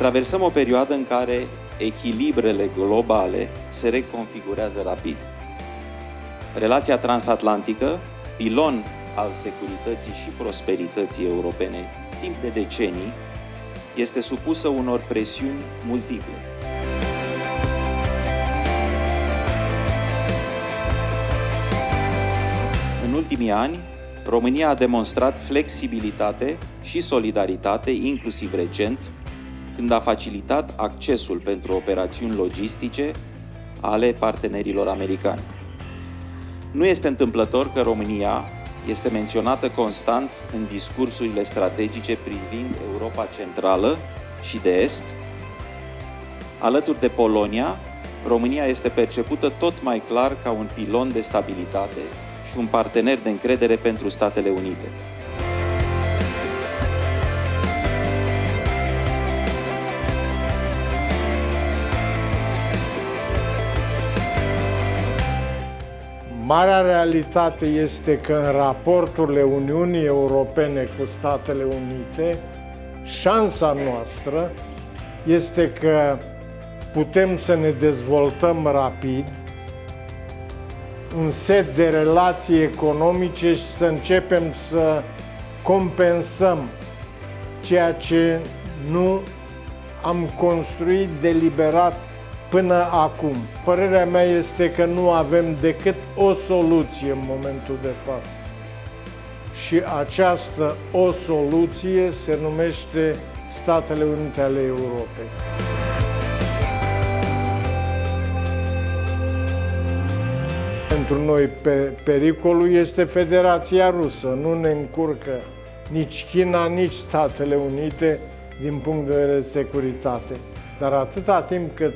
traversăm o perioadă în care echilibrele globale se reconfigurează rapid. Relația transatlantică, pilon al securității și prosperității europene timp de decenii, este supusă unor presiuni multiple. În ultimii ani, România a demonstrat flexibilitate și solidaritate, inclusiv recent, când a facilitat accesul pentru operațiuni logistice ale partenerilor americani. Nu este întâmplător că România este menționată constant în discursurile strategice privind Europa Centrală și de Est. Alături de Polonia, România este percepută tot mai clar ca un pilon de stabilitate și un partener de încredere pentru Statele Unite. Marea realitate este că în raporturile Uniunii Europene cu Statele Unite, șansa noastră este că putem să ne dezvoltăm rapid un set de relații economice și să începem să compensăm ceea ce nu am construit deliberat până acum. Părerea mea este că nu avem decât o soluție în momentul de față. Și această o soluție se numește Statele Unite ale Europei. Pentru noi pericolul este Federația Rusă. Nu ne încurcă nici China, nici Statele Unite din punct de vedere de securitate. Dar atâta timp cât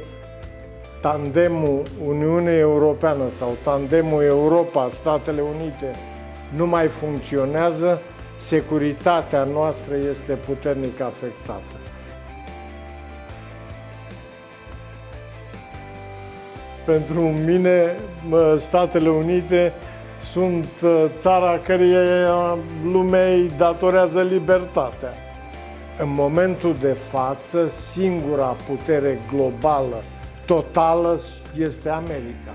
tandemul Uniunea Europeană sau tandemul Europa-Statele Unite nu mai funcționează, securitatea noastră este puternic afectată. Pentru mine, Statele Unite sunt țara căreia lumea îi datorează libertatea. În momentul de față, singura putere globală totală este America.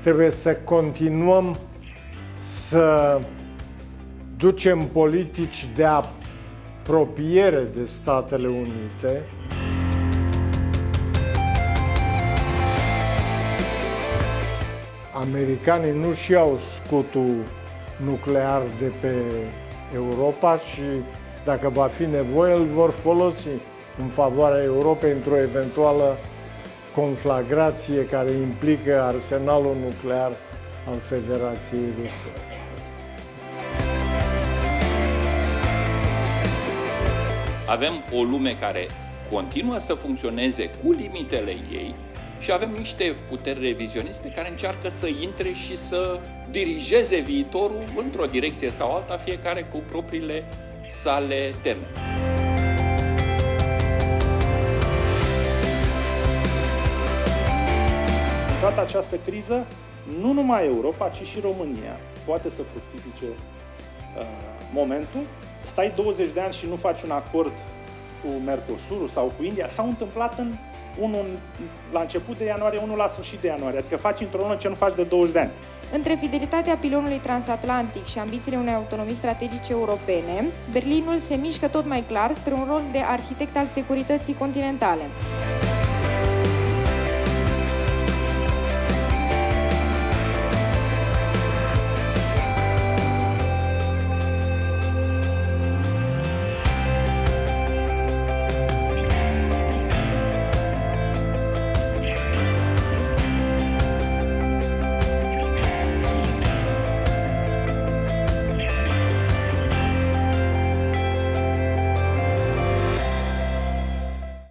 Trebuie să continuăm să ducem politici de apropiere de Statele Unite. Americanii nu-și iau scutul nuclear de pe Europa și dacă va fi nevoie, îl vor folosi în favoarea Europei într-o eventuală conflagrație care implică arsenalul nuclear al Federației Ruse. Avem o lume care continuă să funcționeze cu limitele ei și avem niște puteri revizioniste care încearcă să intre și să dirigeze viitorul într-o direcție sau alta, fiecare cu propriile sale teme. Toată această criză, nu numai Europa, ci și România poate să fructifice momentul. Stai 20 de ani și nu faci un acord cu Mercosurul sau cu India. S-au întâmplat unul la început de ianuarie, unul la sfârșit de ianuarie. Adică faci într-o lună ce nu faci de 20 de ani. Între fidelitatea pilonului transatlantic și ambițiile unei autonomii strategice europene, Berlinul se mișcă tot mai clar spre un rol de arhitect al securității continentale.